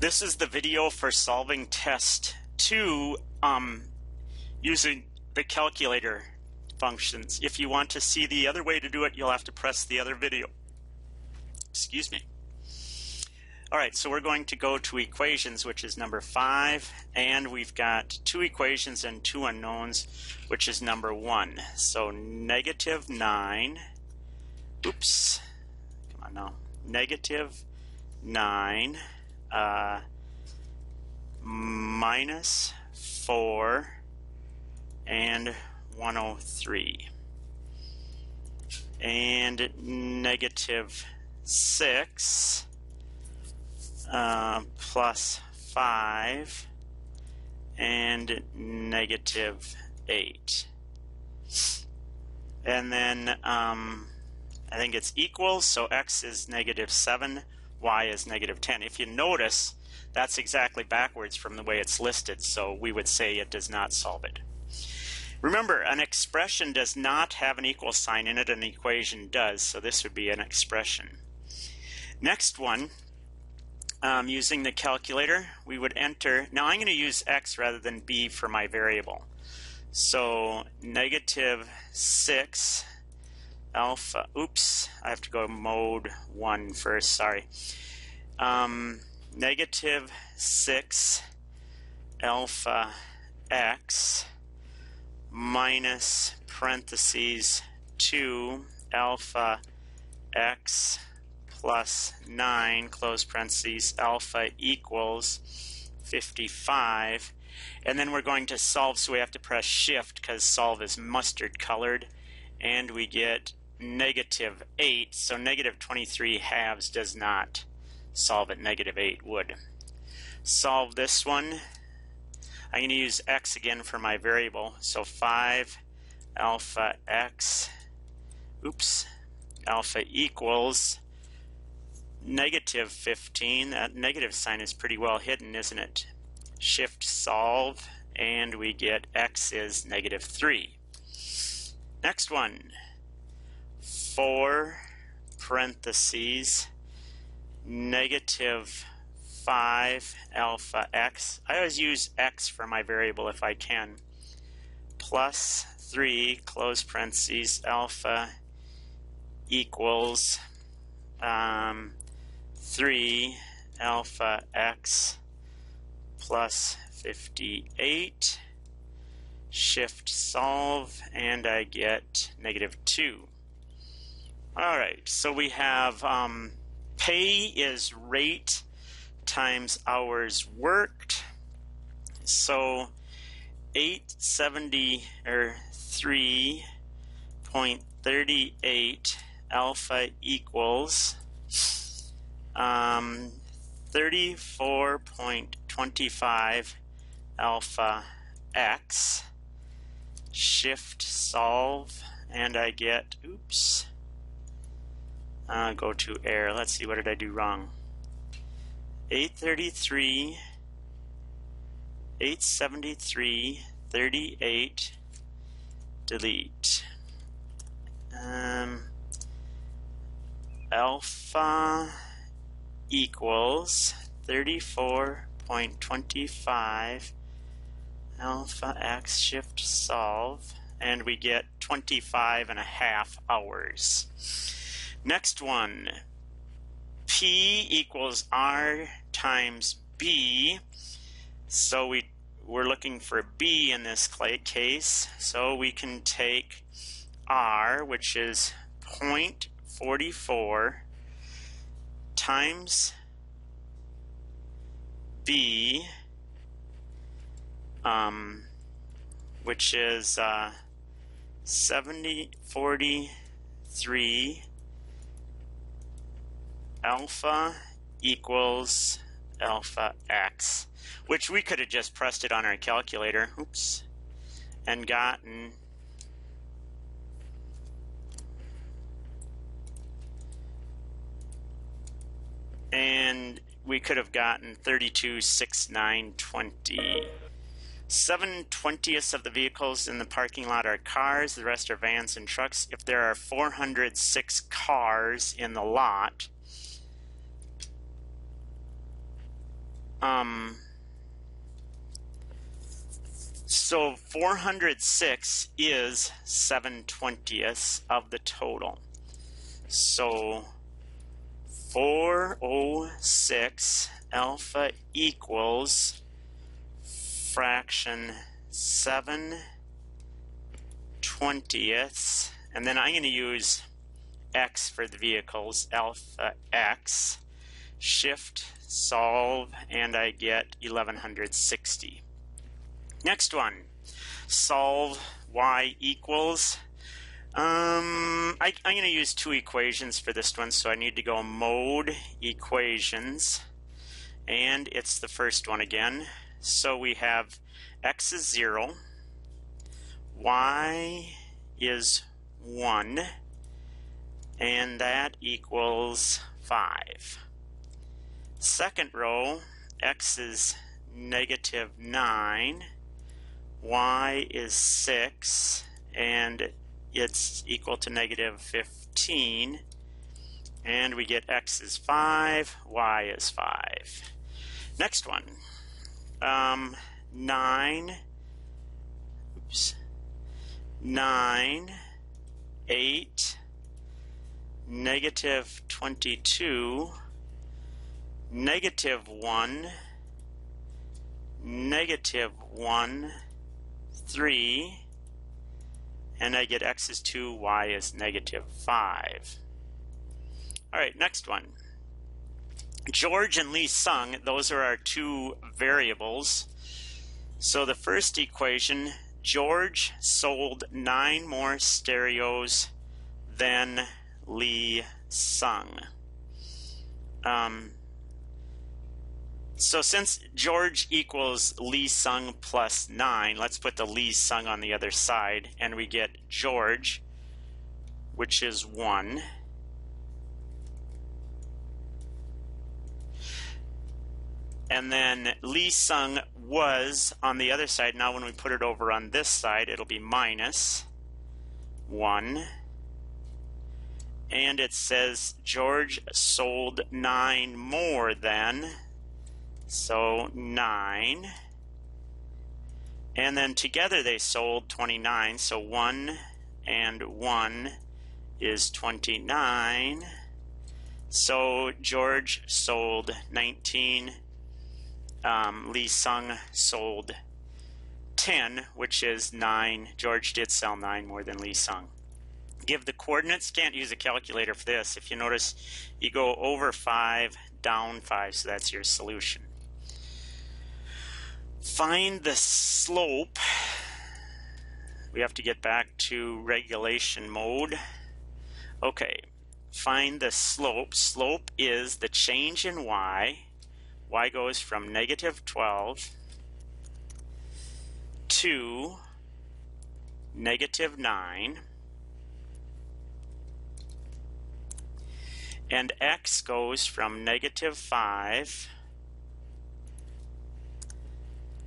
This is the video for solving test 2 using the calculator functions. If you want to see the other way to do it, you'll have to press the other video. Excuse me. Alright, so we're going to go to equations, which is number 5, and we've got 2 equations and 2 unknowns, which is number 1. So negative 9, oops, come on now, negative 9 minus 4 and 103, and negative 6 plus 5 and negative 8. And then I think it's equals, so x is negative 7, y is negative 10. If you notice, that's exactly backwards from the way it's listed, so we would say it does not solve it. Remember, an expression does not have an equal sign in it, an equation does, so this would be an expression. Next one, using the calculator, we would enter, now I'm going to use x rather than b for my variable. So negative 6 alpha, oops, I have to go mode 1 first, sorry. Negative 6 alpha x minus parentheses 2 alpha x plus 9 close parentheses alpha equals 55. And then we're going to solve, so we have to press shift because solve is mustard colored, and we get negative 8. So negative 23 halves does not solve it. Negative 8 would. Solve this one. I'm going to use x again for my variable. So 5 alpha x, oops, alpha equals negative 15. That negative sign is pretty well hidden, isn't it? Shift solve, and we get x is negative 3. Next one, 4 parentheses negative 5 alpha x. I always use x for my variable if I can. Plus 3 close parentheses alpha equals 3 alpha x plus 58. Shift solve, and I get negative 2. Alright, so we have pay is rate times hours worked. So 873.38 alpha equals 34.25 alpha x. Shift solve, and I get, oops, go to error. Let's see, what did I do wrong? 873.38 delete. Alpha equals 34.25 alpha x, shift solve, and we get 25.5 hours. Next one, P equals R times B. So we're looking for B in this case, so we can take R, which is 0.44 times B, which is 43 alpha equals alpha x, which we could have just pressed it on our calculator, oops, and gotten we could have gotten 32,6,920. 7/20 of the vehicles in the parking lot are cars, the rest are vans and trucks. If there are 406 cars in the lot, So 406 is 7/20 of the total. So 406 alpha equals fraction 7/20, and then I'm going to use x for the vehicles, alpha x, shift, solve, and I get 1160. Next one, solve y equals, I'm going to use two equations for this one, so I need to go mode equations, and it's the first one again. So we have x is 0, y is 1, and that equals 5. Second row, x is -9, y is 6, and it's equal to -15, and we get x is 5, y is 5. Next one, 9, 8, -22, -1, -1, 3, and I get x is 2, y is -5. All right, next one. George and Lee Sung, those are our two variables. So the first equation, George sold 9 more stereos than Lee Sung. So since George equals Lee Sung plus 9, let's put the Lee Sung on the other side, and we get George, which is 1. And then Lee Sung was on the other side. Now when we put it over on this side, it'll be minus 1. And it says George sold 9 more than, so 9. And then together they sold 29, so 1 and 1 is 29. So George sold 19. Lee Sung sold 10, which is 9. George did sell 9 more than Lee Sung. Give the coordinates. Can't use a calculator for this. If you notice, you go over 5, down 5, so that's your solution. Find the slope. We have to get back to regulation mode. Okay, find the slope. Slope is the change in y. Y goes from -12 to -9, and x goes from -5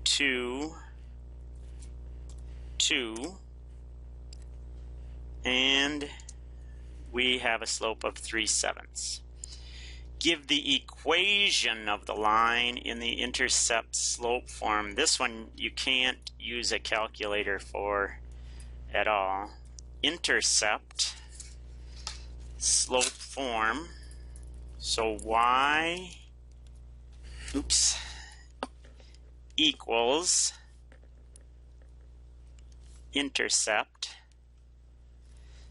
to 2, and we have a slope of 3/7. Give the equation of the line in the intercept slope form. This one you can't use a calculator for at all. Intercept slope form. So y equals intercept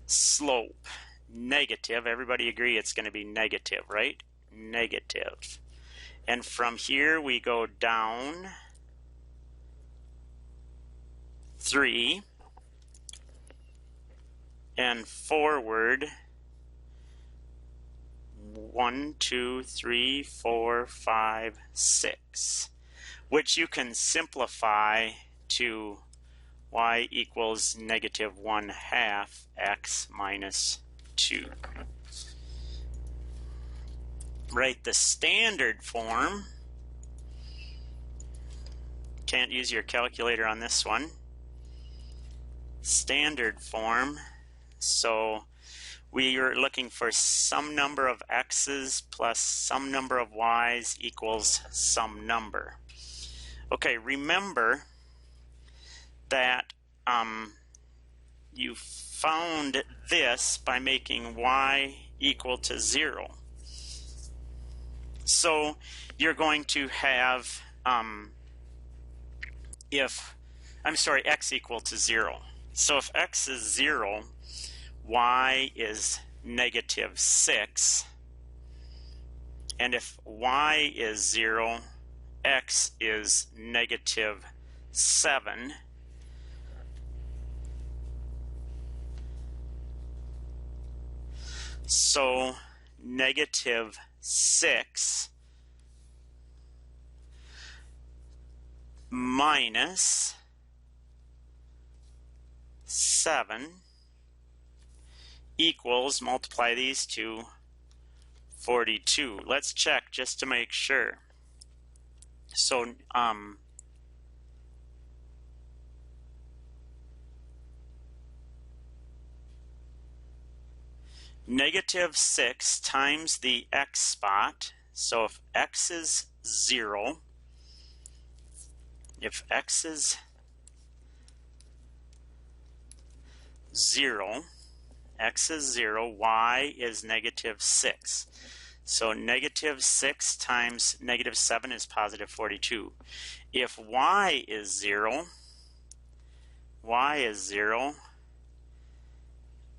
slope negative. Everybody agree it's going to be negative, right? Negative. And from here we go down 3 and forward 1, 2, 3, 4, 5, 6, which you can simplify to y equals -1/2 x minus 2. Write the standard form. Can't use your calculator on this one. Standard form. So we are looking for some number of x's plus some number of y's equals some number. Okay, remember that you found this by making y equal to 0. So you're going to have x equal to 0. So if x is 0, y is negative 6. And if y is 0, x is negative 7. So negative 6 minus 7 equals, multiply these two, 42. Let's check just to make sure. So negative 6 times the x spot. So if x is 0, y is negative 6. So negative 6 times negative 7 is positive 42. If y is 0,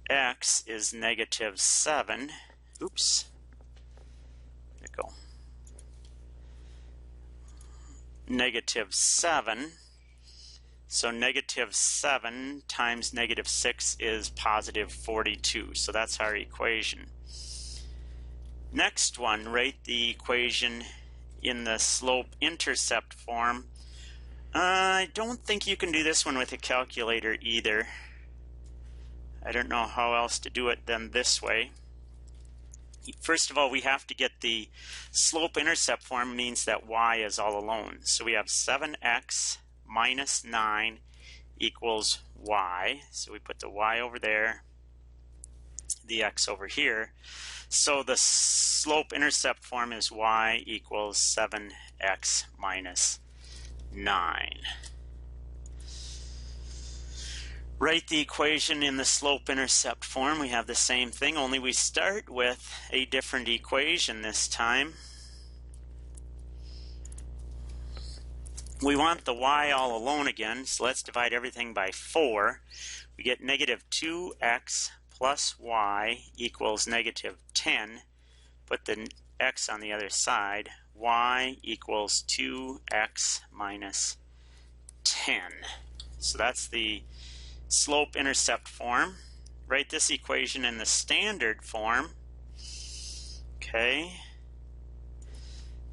x is negative 7. Oops. There we go. Negative 7. So negative 7 times negative 6 is positive 42. So that's our equation. Next one, write the equation in the slope-intercept form. I don't think you can do this one with a calculator either. I don't know how else to do it than this way. First of all, we have to get the slope-intercept form, means that y is all alone. So we have 7x minus 9 equals y. So we put the y over there, the x over here. So the slope-intercept form is y equals 7x minus 9. Write the equation in the slope-intercept form. We have the same thing, only we start with a different equation this time. We want the y all alone again, so let's divide everything by 4. We get negative 2x plus y equals negative 10. Put the x on the other side. Y equals 2x minus 10. So that's the slope-intercept form. Write this equation in the standard form. Okay.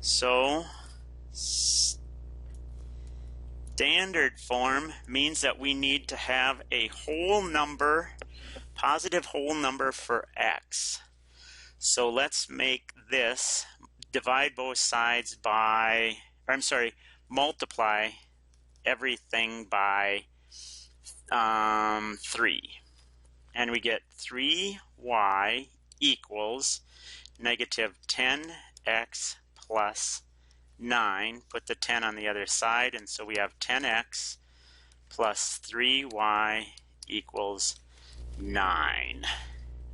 So standard form means that we need to have a whole number, positive whole number for x. So let's make this, divide both sides by, multiply everything by 3. And we get 3y equals negative 10x plus 9. Put the 10 on the other side, and so we have 10x plus 3y equals 9.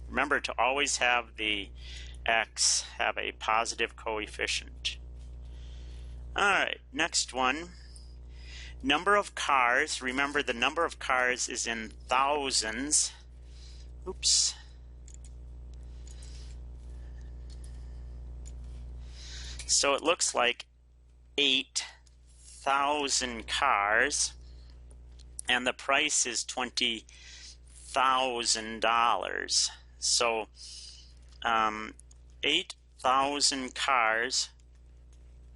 Remember to always have the x have a positive coefficient. Alright, next one. Number of cars. Remember, the number of cars is in thousands. Oops. So it looks like 8,000 cars, and the price is $20,000. So 8,000 cars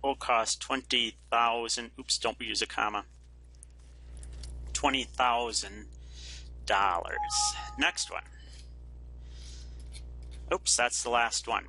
will cost $20,000. Oops, don't use a comma. $20,000. Next one. Oops, that's the last one.